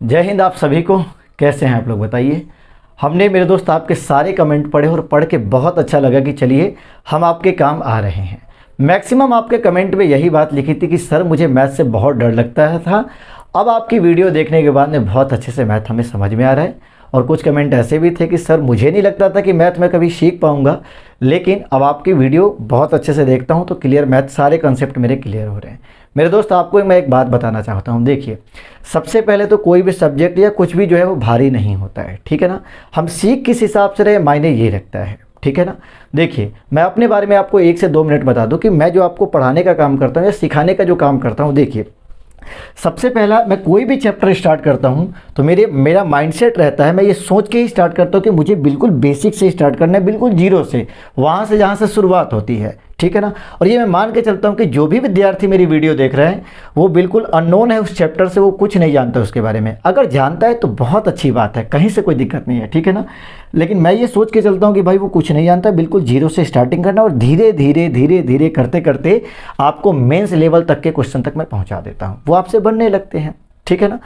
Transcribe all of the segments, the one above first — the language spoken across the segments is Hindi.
जय हिंद आप सभी को। कैसे हैं आप लोग बताइए। हमने मेरे दोस्त आपके सारे कमेंट पढ़े और पढ़ के बहुत अच्छा लगा कि चलिए हम आपके काम आ रहे हैं। मैक्सिमम आपके कमेंट में यही बात लिखी थी कि सर मुझे मैथ से बहुत डर लगता था। अब आपकी वीडियो देखने के बाद में बहुत अच्छे से मैथ हमें समझ में आ रहा है। और कुछ कमेंट ऐसे भी थे कि सर मुझे नहीं लगता था कि मैथ में कभी सीख पाऊंगा, लेकिन अब आपकी वीडियो बहुत अच्छे से देखता हूं तो क्लियर मैथ सारे कॉन्सेप्ट मेरे क्लियर हो रहे हैं। मेरे दोस्त आपको मैं एक बात बताना चाहता हूं। देखिए, सबसे पहले तो कोई भी सब्जेक्ट या कुछ भी जो है वो भारी नहीं होता है, ठीक है ना। हम सीख किस हिसाब से रहे मायने ये रखता है, ठीक है ना। देखिए, मैं अपने बारे में आपको 1 से 2 मिनट बता दूं कि मैं जो आपको पढ़ाने का काम करता हूं या सिखाने का जो काम करता हूं। देखिए, सबसे पहला मैं कोई भी चैप्टर स्टार्ट करता हूं तो मेरा माइंडसेट रहता है, मैं ये सोच के ही स्टार्ट करता हूं कि मुझे बिल्कुल बेसिक से स्टार्ट करना है, बिल्कुल जीरो से, वहां से जहां से शुरुआत होती है, ठीक है ना। और ये मैं मान के चलता हूं कि जो भी विद्यार्थी मेरी वीडियो देख रहे हैं वो बिल्कुल अननोन है उस चैप्टर से, वो कुछ नहीं जानता उसके बारे में। अगर जानता है तो बहुत अच्छी बात है, कहीं से कोई दिक्कत नहीं है, ठीक है ना। लेकिन मैं ये सोच के चलता हूं कि भाई वो कुछ नहीं जानता, बिल्कुल जीरो से स्टार्टिंग करना और धीरे धीरे धीरे धीरे करते करते आपको मेंस लेवल तक के क्वेश्चन तक मैं पहुंचा देता हूं, वो आपसे बनने लगते हैं, ठीक है ना।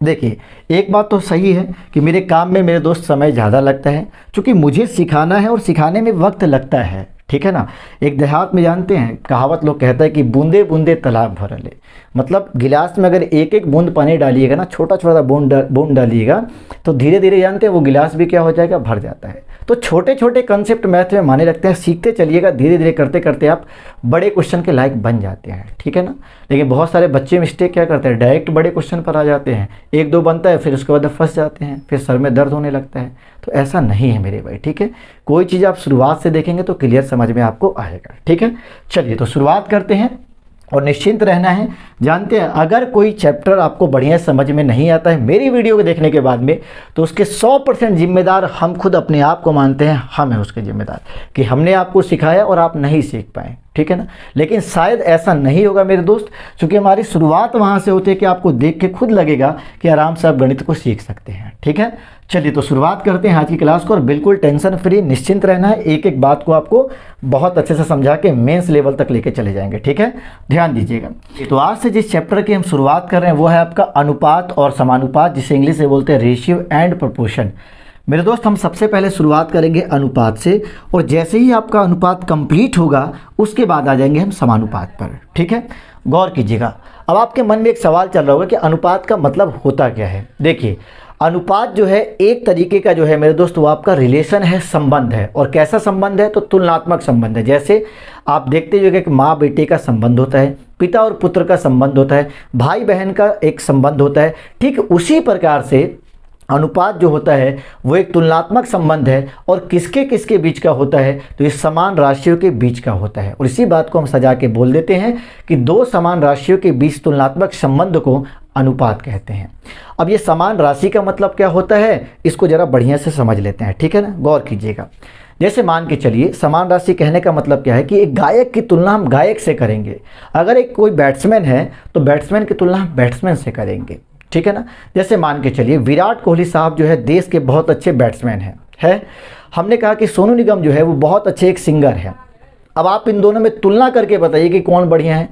देखिए, एक बात तो सही है कि मेरे काम में मेरे दोस्त समय ज़्यादा लगता है, क्योंकि मुझे सिखाना है और सिखाने में वक्त लगता है, ठीक है ना। एक देहात में जानते हैं कहावत लोग कहता है कि बूंदे बूंदे तालाब भर ले। मतलब गिलास में अगर एक एक बूंद पानी डालिएगा ना, छोटा छोटा बूंद डालिएगा तो धीरे धीरे जानते हैं वो गिलास भी क्या हो जाएगा, भर जाता है। तो छोटे छोटे कंसेप्ट मैथ में माने रखते हैं, सीखते चलिएगा, धीरे धीरे करते करते आप बड़े क्वेश्चन के लायक बन जाते हैं, ठीक है ना। लेकिन बहुत सारे बच्चे मिस्टेक क्या करते हैं, डायरेक्ट बड़े क्वेश्चन पर आ जाते हैं, 1-2 बनता है फिर उसके बाद फंस जाते हैं, फिर सर में दर्द होने लगता है। तो ऐसा नहीं है मेरे भाई, ठीक है। कोई चीज़ आप शुरुआत से देखेंगे तो क्लियर समझ में आपको आएगा, ठीक है। चलिए तो शुरुआत करते हैं और निश्चिंत रहना है। जानते हैं अगर कोई चैप्टर आपको बढ़िया समझ में नहीं आता है मेरी वीडियो को देखने के बाद में, तो उसके 100% जिम्मेदार हम खुद अपने आप को मानते हैं, हम हैं उसके जिम्मेदार कि हमने आपको सिखाया और आप नहीं सीख पाए, ठीक है ना। लेकिन शायद ऐसा नहीं होगा मेरे दोस्त, क्योंकि हमारी शुरुआत वहाँ से होती है कि आपको देख के खुद लगेगा कि आराम से आप गणित को सीख सकते हैं, ठीक है। चलिए तो शुरुआत करते हैं आज की क्लास को, और बिल्कुल टेंशन फ्री निश्चिंत रहना है। एक एक बात को आपको बहुत अच्छे से समझा के मेंस लेवल तक लेके चले जाएंगे, ठीक है। ध्यान दीजिएगा। तो आज से जिस चैप्टर की हम शुरुआत कर रहे हैं वो है आपका अनुपात और समानुपात, जिसे इंग्लिश में बोलते हैं रेशियो एंड प्रोपोर्शन। मेरे दोस्त, हम सबसे पहले शुरुआत करेंगे अनुपात से, और जैसे ही आपका अनुपात कंप्लीट होगा उसके बाद आ जाएंगे हम समानुपात पर, ठीक है। गौर कीजिएगा। अब आपके मन में एक सवाल चल रहा होगा कि अनुपात का मतलब होता क्या है। देखिए, अनुपात जो है एक तरीके का जो है मेरे दोस्त वो आपका रिलेशन है, संबंध है। और कैसा संबंध है, तो तुलनात्मक संबंध है। जैसे आप देखते हो कि माँ बेटे का संबंध होता है, पिता और पुत्र का संबंध होता है, भाई बहन का एक संबंध होता है, ठीक उसी प्रकार से अनुपात जो होता है वो एक तुलनात्मक संबंध है। और किसके किसके बीच का होता है, तो ये समान राशियों के बीच का होता है। और इसी बात को हम सजा के बोल देते हैं कि दो समान राशियों के बीच तुलनात्मक संबंध को अनुपात कहते हैं। अब ये समान राशि का मतलब क्या होता है, इसको जरा बढ़िया से समझ लेते हैं, ठीक है ना। गौर कीजिएगा। जैसे मान के चलिए, समान राशि कहने का मतलब क्या है कि एक गायक की तुलना हम गायक से करेंगे। अगर एक कोई बैट्समैन है तो बैट्समैन की तुलना हम बैट्समैन से करेंगे, ठीक है ना। जैसे मान के चलिए विराट कोहली साहब जो है देश के बहुत अच्छे बैट्समैन हैं। हमने कहा कि सोनू निगम जो है वो बहुत अच्छे एक सिंगर है। अब आप इन दोनों में तुलना करके बताइए कि कौन बढ़िया है,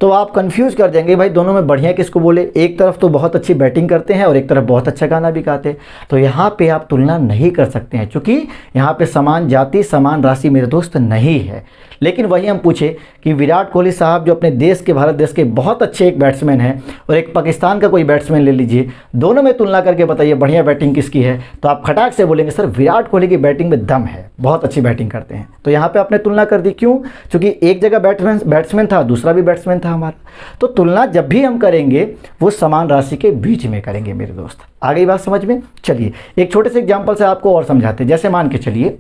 तो आप कंफ्यूज कर जाएंगे भाई दोनों में बढ़िया किसको बोले। एक तरफ तो बहुत अच्छी बैटिंग करते हैं और एक तरफ बहुत अच्छा गाना भी गाते हैं, तो यहाँ पे आप तुलना नहीं कर सकते हैं, क्योंकि यहाँ पे समान जाति समान राशि मेरे दोस्त नहीं है। लेकिन वही हम पूछे कि विराट कोहली साहब जो अपने देश के, भारत देश के बहुत अच्छे एक बैट्समैन हैं, और एक पाकिस्तान का कोई बैट्समैन ले लीजिए, दोनों में तुलना करके बताइए बढ़िया बैटिंग किसकी है, तो आप खटाक से बोलेंगे सर विराट कोहली की बैटिंग में दम है, बहुत अच्छी बैटिंग करते हैं। तो यहाँ पे आपने तुलना कर दी, क्यों, क्योंकि एक जगह बैट्समैन था, दूसरा भी बैट्समैन था हमारा। तो तुलना जब भी हम करेंगे वो समान राशि के बीच में करेंगे मेरे दोस्त। आ गई बात समझ में। चलिए एक छोटे से एग्जांपल से आपको और समझाते हैं। जैसे मान के चलिए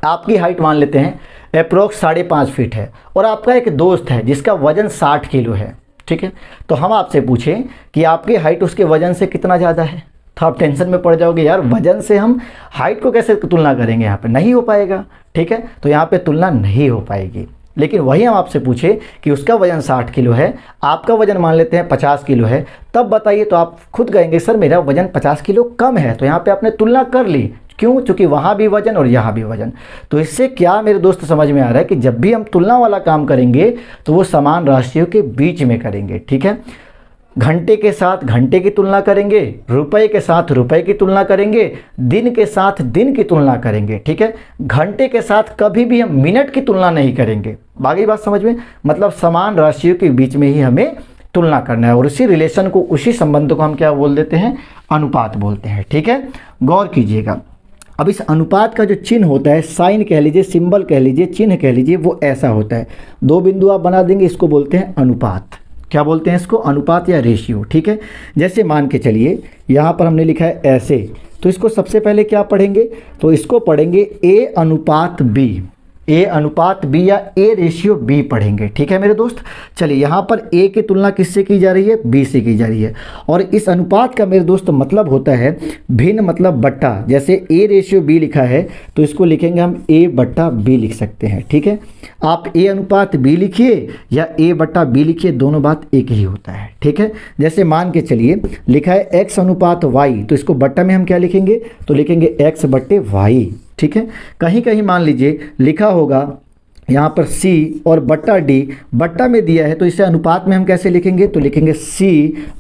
आपकी हाइट मान लेते हैं अप्रोक्स 5.5 फीट है, और आपका एक दोस्त है जिसका वजन 60 किलो है, ठीक है। तो हम आपसे पूछें कि आपकी हाइट उसके वजन से कितना ज़्यादा है, तो आप टेंशन में पड़ जाओगे, यार वजन से हम हाइट को कैसे तुलना करेंगे, यहाँ पे नहीं हो पाएगा, ठीक है। तो यहाँ पे तुलना नहीं हो पाएगी। लेकिन वही हम आपसे पूछे कि उसका वजन 60 किलो है, आपका वजन मान लेते हैं 50 किलो है, तब बताइए, तो आप खुद कहेंगे सर मेरा वजन 50 किलो कम है। तो यहाँ पे आपने तुलना कर ली, क्यों, क्योंकि वहाँ भी वजन और यहाँ भी वजन। तो इससे क्या मेरे दोस्त समझ में आ रहा है कि जब भी हम तुलना वाला काम करेंगे तो वो समान राशियों के बीच में करेंगे, ठीक है। घंटे के साथ घंटे की तुलना करेंगे, रुपए के साथ रुपए की तुलना करेंगे, दिन के साथ दिन की तुलना करेंगे। ठीक है, घंटे के साथ कभी भी हम मिनट की तुलना नहीं करेंगे। बाकी बात समझ में, मतलब समान राशियों के बीच में ही हमें तुलना करना है और उसी रिलेशन को, उसी संबंध को हम क्या बोल देते हैं, अनुपात बोलते हैं। ठीक है, गौर कीजिएगा। अब इस अनुपात का जो चिन्ह होता है, साइन कह लीजिए, सिंबल कह लीजिए, चिन्ह कह लीजिए, वो ऐसा होता है। दो बिंदु आप बना देंगे, इसको बोलते हैं अनुपात। क्या बोलते हैं इसको, अनुपात या रेशियो। ठीक है, जैसे मान के चलिए यहाँ पर हमने लिखा है ऐसे, तो इसको सबसे पहले क्या पढ़ेंगे, तो इसको पढ़ेंगे ए अनुपात बी, ए अनुपात बी या ए रेशियो बी पढ़ेंगे। ठीक है मेरे दोस्त, चलिए यहाँ पर ए की तुलना किससे की जा रही है, बी से की जा रही है। और इस अनुपात का मेरे दोस्त मतलब होता है भिन्न मतलब बट्टा। जैसे ए रेशियो बी लिखा है तो इसको लिखेंगे हम ए बट्टा बी लिख सकते हैं। ठीक है, आप ए अनुपात बी लिखिए या ए बट्टा बी लिखिए, दोनों बात एक ही होता है। ठीक है, जैसे मान के चलिए लिखा है एक्स अनुपात वाई, तो इसको बट्टा में हम क्या लिखेंगे, तो लिखेंगे एक्स बट्टे वाई। ठीक है, कहीं कहीं मान लीजिए लिखा होगा यहाँ पर C और बट्टा D, बट्टा में दिया है तो इसे अनुपात में हम कैसे लिखेंगे, तो लिखेंगे C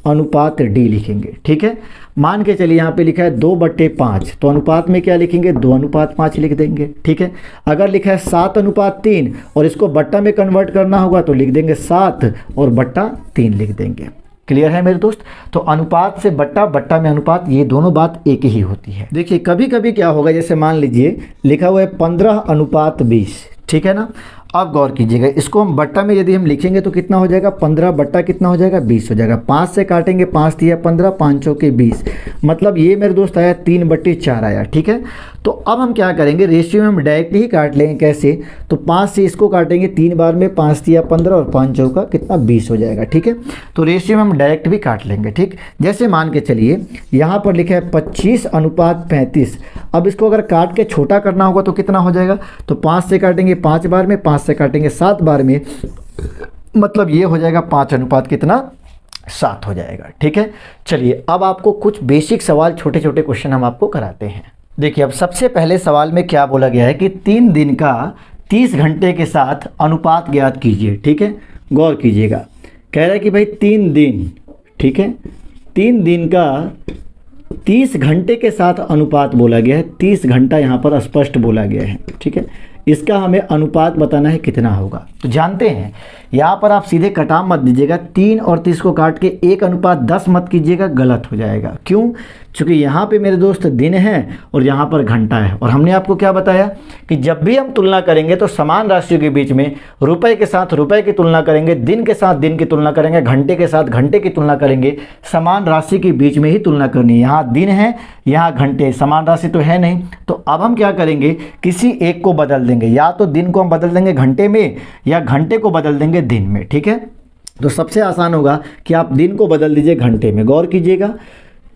अनुपात D लिखेंगे। ठीक है, मान के चलिए यहाँ पे लिखा है 2/5, तो अनुपात में क्या लिखेंगे, 2:5 लिख देंगे। ठीक है, अगर लिखा है 7:3 और इसको बट्टा में कन्वर्ट करना होगा तो लिख देंगे 7 और बट्टा 3 लिख देंगे। क्लियर है मेरे दोस्त, तो अनुपात से बट्टा, बट्टा में अनुपात, ये दोनों बात एक ही होती है। देखिए कभी कभी क्या होगा, जैसे मान लीजिए लिखा हुआ है 15:20, ठीक है ना। अब गौर कीजिएगा, इसको हम बट्टा में यदि हम लिखेंगे तो कितना हो जाएगा, 15 बट्टा कितना हो जाएगा, 20 हो जाएगा। 5 से काटेंगे, 5 दिया 15, 5 चौके 20, मतलब ये मेरे दोस्त आया 3/4 आया। ठीक है, तो अब हम क्या करेंगे, रेशियो में हम डायरेक्ट ही काट लेंगे। कैसे, तो 5 से इसको काटेंगे 3 बार में, 5 दिया 15 और 5 चौका कितना 20 हो जाएगा। ठीक है, तो रेशियो में हम डायरेक्ट भी काट लेंगे। ठीक, जैसे मान के चलिए यहाँ पर लिखा है 25:35, अब इसको अगर काट के छोटा करना होगा तो कितना हो जाएगा, तो 5 से काटेंगे 5 बार में, 5 से काटेंगे 7 बार में, मतलब ये हो जाएगा 5 अनुपात कितना, 7 हो जाएगा। ठीक है, चलिए अब आपको कुछ बेसिक सवाल, छोटे छोटे क्वेश्चन हम आपको कराते हैं। देखिए अब सबसे पहले सवाल में क्या बोला गया है कि 3 दिन का 30 घंटे के साथ अनुपात ज्ञात कीजिए। ठीक है, गौर कीजिएगा, कह रहा है कि भाई 3 दिन, ठीक है, 3 दिन का 30 घंटे के साथ अनुपात बोला गया है। 30 घंटा यहाँ पर स्पष्ट बोला गया है। ठीक है, इसका हमें अनुपात बताना है कितना होगा। तो जानते हैं यहाँ पर आप सीधे कटाम मत दीजिएगा, 3 और 30 को काट के 1:10 मत कीजिएगा, गलत हो जाएगा। क्यों, क्योंकि यहाँ पे मेरे दोस्त दिन है और यहाँ पर घंटा है, और हमने आपको क्या बताया कि जब भी हम तुलना करेंगे तो समान राशियों के बीच में रुपए के साथ रुपए की तुलना करेंगे, दिन के साथ दिन की तुलना करेंगे, घंटे के साथ घंटे की तुलना करेंगे, समान राशि के बीच में ही तुलना करनी है। यहाँ दिन है, यहाँ घंटे, समान राशि तो है नहीं। तो अब हम क्या करेंगे, किसी एक को बदल देंगे, या तो दिन को हम बदल देंगे घंटे में या घंटे को बदल देंगे दिन में। ठीक है, तो सबसे आसान होगा कि आप दिन को बदल दीजिए घंटे में। गौर कीजिएगा,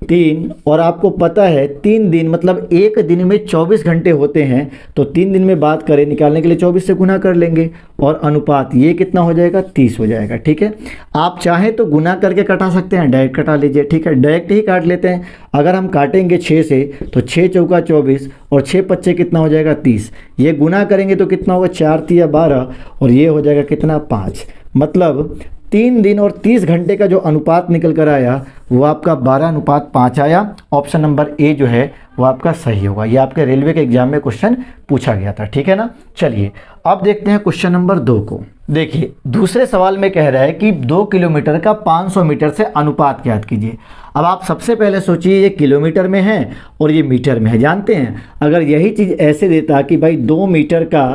3, और आपको पता है 3 दिन मतलब एक दिन में 24 घंटे होते हैं, तो 3 दिन में बात करें निकालने के लिए 24 से गुना कर लेंगे और अनुपात ये कितना हो जाएगा, 30 हो जाएगा। ठीक है, आप चाहें तो गुना करके कटा सकते हैं, डायरेक्ट कटा लीजिए। ठीक है, डायरेक्ट ही काट लेते हैं। अगर हम काटेंगे 6 से तो 6 चौका 24 और 6 पच्चे कितना हो जाएगा, 30। ये गुना करेंगे तो कितना होगा, 4 तिया 12 और ये हो जाएगा कितना, 5। मतलब 3 दिन और 30 घंटे का जो अनुपात निकल कर आया वो आपका 12:5 आया। ऑप्शन नंबर ए जो है वो आपका सही होगा। ये आपके रेलवे के एग्जाम में क्वेश्चन पूछा गया था। ठीक है ना, चलिए अब देखते हैं क्वेश्चन नंबर 2 को। देखिए दूसरे सवाल में कह रहा है कि 2 किलोमीटर का 500 मीटर से अनुपात ज्ञात कीजिए। अब आप सबसे पहले सोचिए, ये किलोमीटर में है और ये मीटर में है। जानते हैं अगर यही चीज़ ऐसे देता कि भाई 2 मीटर का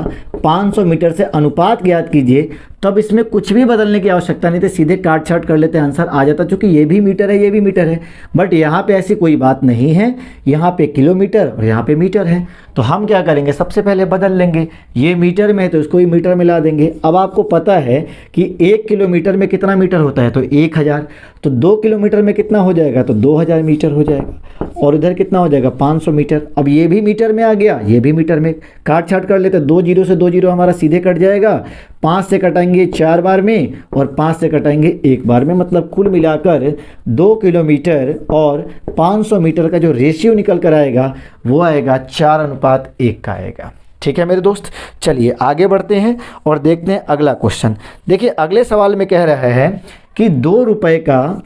500 मीटर से अनुपात ज्ञात कीजिए, तब इसमें कुछ भी बदलने की आवश्यकता नहीं थी, सीधे काट छाट कर लेते आंसर आ जाता, क्योंकि ये भी मीटर है ये भी मीटर है। बट यहाँ पे ऐसी कोई बात नहीं है, यहाँ पे किलोमीटर और यहाँ पे मीटर है। तो हम क्या करेंगे, सबसे पहले बदल लेंगे, ये मीटर में है तो इसको ही मीटर में ला देंगे। अब आपको पता है कि 1 किलोमीटर में कितना मीटर होता है, तो 1000। तो 2 किलोमीटर में कितना हो जाएगा, तो 2000 मीटर हो जाएगा। और इधर कितना हो जाएगा, 500 मीटर। अब ये भी मीटर में आ गया, ये भी मीटर में, काट छाट कर लेते, 2 जीरो से 2 जीरो हमारा सीधे कट जाएगा। 5 से कटाएंगे 4 बार में और 5 से कटाएंगे 1 बार में, मतलब कुल मिलाकर 2 किलोमीटर और 500 मीटर का जो रेशियो निकल कर आएगा वो आएगा 4:1 का आएगा। ठीक है मेरे दोस्त, चलिए आगे बढ़ते हैं और देखते हैं अगला क्वेश्चन। देखिए अगले सवाल में कह रहा है कि 2 रुपए का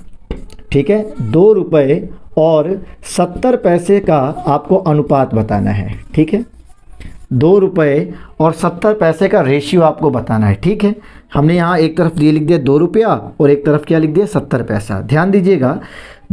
ठीक है, 2 रुपये और 70 पैसे का आपको अनुपात बताना है। ठीक है, 2 रुपये और 70 पैसे का रेशियो आपको बताना है। ठीक है, हमने यहाँ एक तरफ ये लिख दिया 2 रुपया और एक तरफ क्या लिख दिया 70 पैसा। ध्यान दीजिएगा,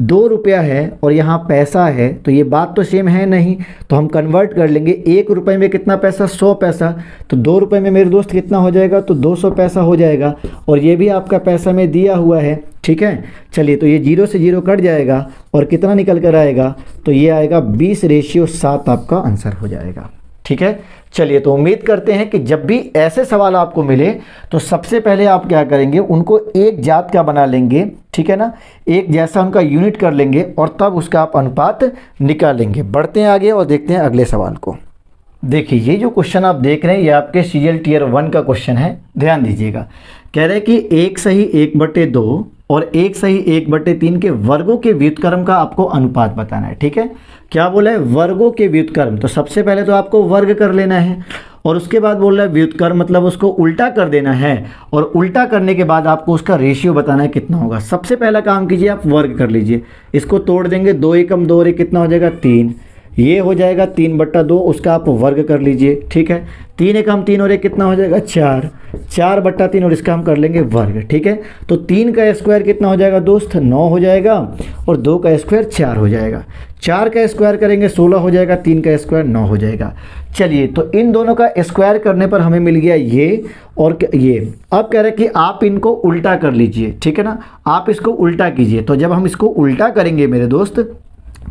2 रुपया है और यहाँ पैसा है, तो ये बात तो सेम है नहीं, तो हम कन्वर्ट कर लेंगे। 1 रुपये में कितना पैसा, 100 पैसा, तो 2 रुपये में मेरे दोस्त कितना हो जाएगा, तो 200 पैसा हो जाएगा। और ये भी आपका पैसा में दिया हुआ है। ठीक है, चलिए, तो ये 0 से 0 कट जाएगा और कितना निकल कर आएगा, तो ये आएगा 20:7 आपका आंसर हो जाएगा। ठीक है, चलिए, तो उम्मीद करते हैं कि जब भी ऐसे सवाल आपको मिले तो सबसे पहले आप क्या करेंगे, उनको एक जात का बना लेंगे। ठीक है ना, एक जैसा उनका यूनिट कर लेंगे और तब उसका आप अनुपात निकालेंगे। बढ़ते हैं आगे और देखते हैं अगले सवाल को। देखिए, ये जो क्वेश्चन आप देख रहे हैं ये आपके CGL Tier 1 का क्वेश्चन है। ध्यान दीजिएगा, कह रहे हैं कि 1 सही 1/2 और 1 सही 1/3 के वर्गों के व्युत्क्रम का आपको अनुपात बताना है। ठीक है, क्या बोला है, वर्गों के व्युत्क्रम, तो सबसे पहले तो आपको वर्ग कर लेना है और उसके बाद बोल रहा है व्युत्क्रम, मतलब उसको उल्टा कर देना है और उल्टा करने के बाद आपको उसका रेशियो बताना है कितना होगा। सबसे पहला काम कीजिए, आप वर्ग कर लीजिए, इसको तोड़ देंगे, 2 एकम 2 और 1 कितना हो जाएगा 3, ये हो जाएगा 3/2, उसका आप वर्ग कर लीजिए। ठीक है, 3 एकम 3 और 1 कितना हो जाएगा 4, 4/3 और इसका हम कर लेंगे वर्ग। ठीक है, तो 3 का स्क्वायर कितना हो जाएगा दोस्त, 9 हो जाएगा और 2 का स्क्वायर 4 हो जाएगा। 4 का स्क्वायर करेंगे 16 हो जाएगा, 3 का स्क्वायर 9 हो जाएगा। चलिए, तो इन दोनों का स्क्वायर करने पर हमें मिल गया ये और ये। अब कह रहे हैं कि आप इनको उल्टा कर लीजिए। ठीक है ना, आप इसको उल्टा कीजिए, तो जब हम इसको उल्टा करेंगे मेरे दोस्त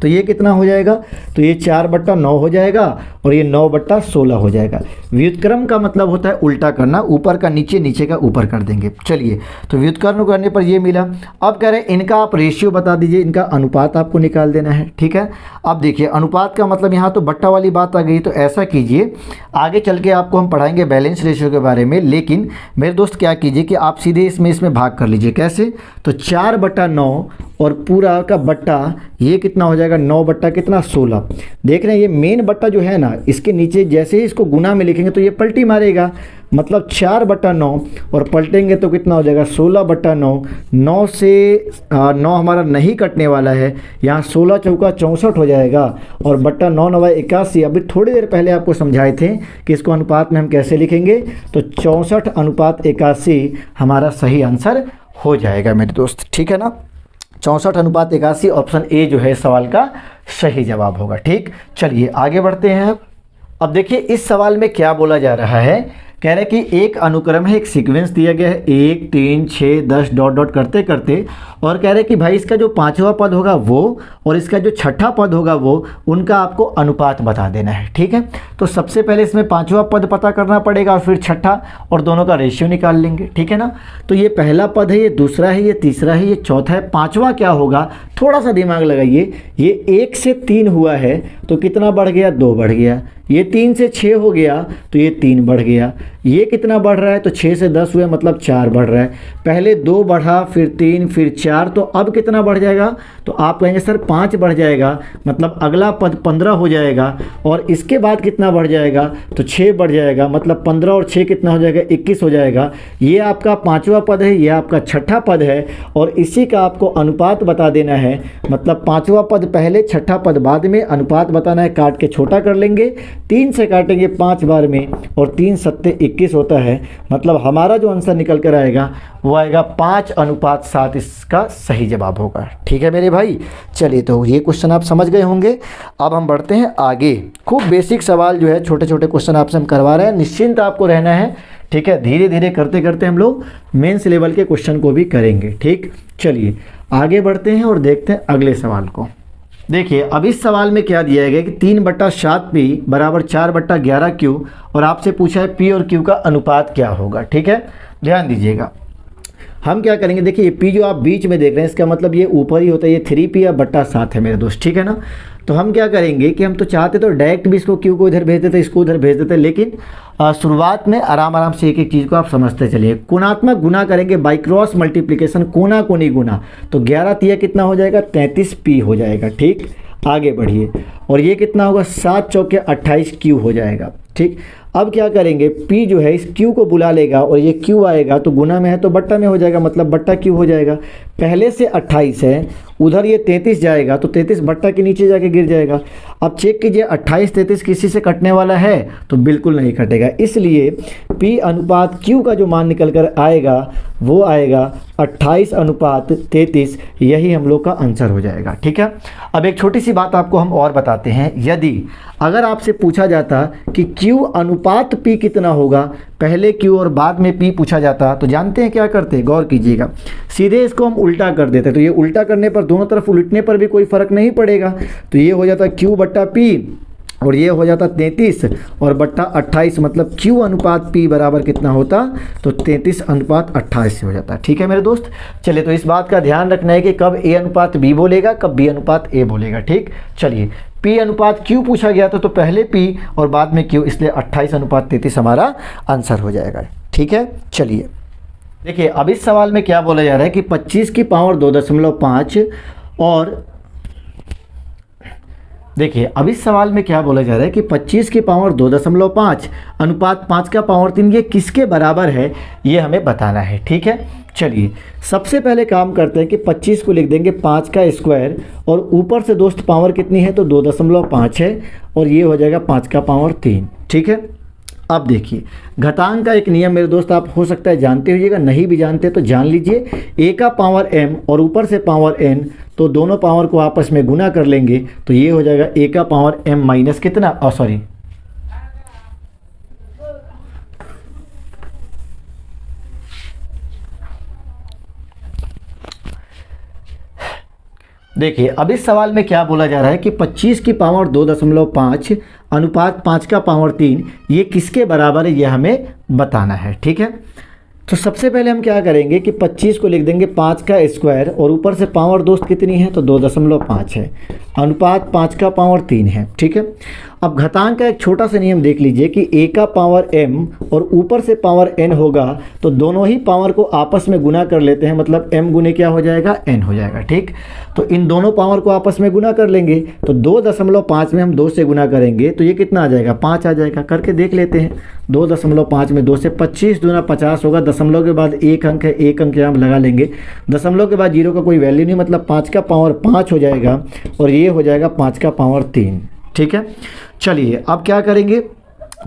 तो ये कितना हो जाएगा, तो ये 4/9 हो जाएगा और ये 9/16 हो जाएगा। व्युत्क्रम का मतलब होता है उल्टा करना, ऊपर का नीचे, नीचे का ऊपर कर देंगे। चलिए, तो व्युत्क्रम करने पर ये मिला। अब कह रहे हैं इनका आप रेशियो बता दीजिए, इनका अनुपात आपको निकाल देना है। ठीक है, अब देखिए, अनुपात का मतलब यहाँ तो बट्टा वाली बात आ गई, तो ऐसा कीजिए, आगे चल के आपको हम पढ़ाएंगे बैलेंस रेशियो के बारे में, लेकिन मेरे दोस्त क्या कीजिए कि आप सीधे इसमें भाग कर लीजिए। कैसे, तो 4/9 और पूरा का बट्टा ये कितना हो जाएगा, 9/16। देख रहे हैं, ये मेन बट्टा जो है ना, इसके नीचे जैसे ही इसको गुना में लिखेंगे तो ये पलटी मारेगा, मतलब 4/9 और पलटेंगे तो कितना हो जाएगा 16/9। 9 से 9 हमारा नहीं कटने वाला है, यहाँ 16 चौका 64 हो जाएगा और बट्टा 9 9 81। अभी थोड़ी देर पहले आपको समझाए थे कि इसको अनुपात में हम कैसे लिखेंगे, तो 64:81 हमारा सही आंसर हो जाएगा मेरे दोस्त। ठीक है ना, 64:81 ऑप्शन ए जो है सवाल का सही जवाब होगा। ठीक, चलिए आगे बढ़ते हैं। अब देखिए, इस सवाल में क्या बोला जा रहा है, कह रहे हैं कि एक अनुक्रम है, एक सीक्वेंस दिया गया है 1 3 6 10 डॉट डॉट करते करते, और कह रहे हैं कि भाई इसका जो 5वां पद होगा वो और इसका जो 6ठा पद होगा वो, उनका आपको अनुपात बता देना है। ठीक है, तो सबसे पहले इसमें 5वां पद पता करना पड़ेगा और फिर 6ठा, और दोनों का रेशियो निकाल लेंगे। ठीक है ना, तो ये पहला पद है, ये दूसरा है, ये तीसरा है, ये चौथा है, 5वां क्या होगा, थोड़ा सा दिमाग लगाइए। ये 1 से 3 हुआ है तो कितना बढ़ गया, 2 बढ़ गया। ये 3 से 6 हो गया तो ये 3 बढ़ गया। ये कितना बढ़ रहा है, तो 6 से 10 हुआ, मतलब 4 बढ़ रहा है। पहले 2 बढ़ा, फिर 3, फिर 4, तो अब कितना बढ़ जाएगा, तो आप कहेंगे सर 5 बढ़ जाएगा, मतलब अगला पद 15 हो जाएगा। और इसके बाद कितना बढ़ जाएगा, तो 6 बढ़ जाएगा, मतलब 15 और 6 कितना हो जाएगा, 21 हो जाएगा। ये आपका 5वां पद है, ये आपका 6ठा पद है और इसी का आपको अनुपात बता देना है। मतलब 5वां पद पहले, 6ठा पद बाद में, अनुपात बताना है, काट के छोटा कर लेंगे। 3 से काटेंगे 5 बार में और 3 सत्ते 21 होता है। मतलब हमारा जो आंसर निकल कर आएगा वो आएगा 5:7, इसका सही जवाब होगा। ठीक है मेरे भाई, चलिए, तो ये क्वेश्चन आप समझ गए होंगे। अब हम बढ़ते हैं आगे। खूब बेसिक सवाल जो है, छोटे छोटे क्वेश्चन आपसे हम करवा रहे हैं, निश्चिंत आपको रहना है। ठीक है, धीरे धीरे करते करते हम लोग मेंस लेवल के क्वेश्चन को भी करेंगे। ठीक, चलिए आगे बढ़ते हैं और देखते हैं अगले सवाल को। देखिए, अब इस सवाल में क्या दिया गया कि 3/7p बराबर 4/11q, और आपसे पूछा है p और q का अनुपात क्या होगा। ठीक है, ध्यान दीजिएगा, हम क्या करेंगे, देखिए ये p जो आप बीच में देख रहे हैं इसका मतलब ये ऊपर ही होता है, ये 3p या बट्टा 7 है मेरे दोस्त। ठीक है ना, तो हम क्या करेंगे कि हम तो चाहते तो डायरेक्ट भी इसको q को इधर भेज देते, इसको उधर भेज देते, लेकिन शुरुआत में आराम से एक एक चीज़ को आप समझते चलिए। कोणात्मक गुना करेंगे, बाई क्रॉस मल्टीप्लिकेशन, कोना कोनी गुना, तो 11 तिया कितना हो जाएगा, 33p हो जाएगा। ठीक, आगे बढ़िए, और ये कितना होगा, 7 चौके 28q हो जाएगा। ठीक, अब क्या करेंगे, p जो है इस q को बुला लेगा और ये q आएगा, तो गुना में है तो बट्टा में हो जाएगा, मतलब बट्टा q हो जाएगा। पहले से 28 है उधर ये 33 जाएगा तो 33 बट्टा के नीचे जाके गिर जाएगा। अब चेक कीजिए 28 33 किसी से कटने वाला है तो बिल्कुल नहीं कटेगा, इसलिए P अनुपात Q का जो मान निकल कर आएगा वो आएगा 28:33, यही हम लोग का आंसर हो जाएगा। ठीक है, अब एक छोटी सी बात आपको हम और बताते हैं, यदि अगर आपसे पूछा जाता कि Q अनुपात P कितना होगा, पहले Q और बाद में P पूछा जाता तो जानते हैं क्या करते, गौर कीजिएगा, सीधे इसको हम उल्टा कर देते। तो ये उल्टा करने पर दोनों तरफ उलटने पर भी कोई फ़र्क नहीं पड़ेगा, तो ये हो जाता Q बट्टा P और ये हो जाता 33 और बट्टा 28, मतलब Q अनुपात P बराबर कितना होता, तो 33:28 से हो जाता। ठीक है मेरे दोस्त, चलिए तो इस बात का ध्यान रखना है कि कब A अनुपात B बोलेगा, कब B अनुपात A बोलेगा। ठीक, चलिए P अनुपात Q पूछा गया था तो पहले P और बाद में Q, इसलिए 28:33 हमारा आंसर हो जाएगा। ठीक है, चलिए देखिए अब इस सवाल में क्या बोला जा रहा है कि 25 की पावर 2.5 और देखिए अब इस सवाल में क्या बोला जा रहा है कि 25 की पावर 2.5 अनुपात 5 का पावर 3 ये किसके बराबर है, ये हमें बताना है। ठीक है, चलिए सबसे पहले काम करते हैं कि 25 को लिख देंगे 5 का स्क्वायर और ऊपर से दोस्त पावर कितनी है, तो 2.5 है और ये हो जाएगा 5 का पावर 3। ठीक है, अब देखिए घातांक का एक नियम मेरे दोस्त आप हो सकता है जानते होइएगा, नहीं भी जानते तो जान लीजिए, a का पावर m और ऊपर से पावर n, तो दोनों पावर को आपस में गुना कर लेंगे तो ये हो जाएगा a का पावर m माइनस कितना, सॉरी देखिए अब इस सवाल में क्या बोला जा रहा है कि 25 की पावर 2.5 अनुपात 5 का पावर 3 ये किसके बराबर है, ये हमें बताना है। ठीक है, तो सबसे पहले हम क्या करेंगे कि 25 को लिख देंगे 5 का स्क्वायर और ऊपर से पावर दोस्त कितनी है, तो 2.5 है, अनुपात 5 का पावर 3 है। ठीक है, अब घातांक का एक छोटा सा नियम देख लीजिए कि a का पावर m और ऊपर से पावर n होगा तो दोनों ही पावर को आपस में गुना कर लेते हैं, मतलब m गुने क्या हो जाएगा, n हो जाएगा। ठीक, तो इन दोनों पावर को आपस में गुना कर लेंगे तो 2.5 में हम 2 से गुना करेंगे तो ये कितना आ जाएगा, 5 आ जाएगा। करके देख लेते हैं, 2.5 में 2 से 25 दूना 50 होगा, दशमलव के बाद एक अंक है, एक अंक यहाँ लगा लेंगे, दशमलव के बाद जीरो का कोई वैल्यू नहीं, मतलब 5 का पावर 5 हो जाएगा और ये हो जाएगा 5 का पावर 3। ठीक है, चलिए अब क्या करेंगे,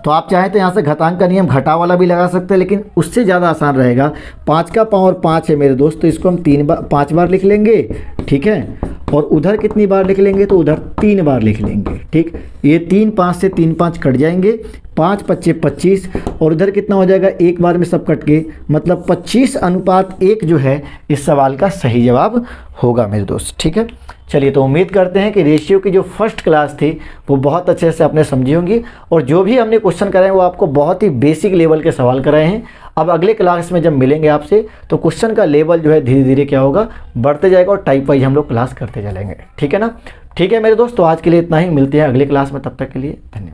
तो आप चाहें तो यहाँ से घातांक का नियम घटा वाला भी लगा सकते हैं, लेकिन उससे ज़्यादा आसान रहेगा। 5 का पावर 5 है मेरे दोस्त, तो इसको हम 5 बार लिख लेंगे। ठीक है, और उधर कितनी बार लिख लेंगे, तो उधर 3 बार लिख लेंगे। ठीक, ये 3 5 से 3 5 कट जाएंगे, 5 5 25 और उधर कितना हो जाएगा, एक बार में सब कट के, मतलब 25:1 जो है इस सवाल का सही जवाब होगा मेरे दोस्त। ठीक है, चलिए तो उम्मीद करते हैं कि रेशियो की जो फर्स्ट क्लास थी वो बहुत अच्छे से आपने समझी होंगी और जो भी हमने क्वेश्चन कराए वो आपको बहुत ही बेसिक लेवल के सवाल कराए हैं। अब अगले क्लास में जब मिलेंगे आपसे तो क्वेश्चन का लेवल जो है धीरे धीरे क्या होगा, बढ़ते जाएगा और टाइप वाइज हम लोग क्लास करते चलेंगे। ठीक है ना, ठीक है मेरे दोस्त, तो आज के लिए इतना ही, मिलते हैं अगले क्लास में, तब तक के लिए धन्यवाद।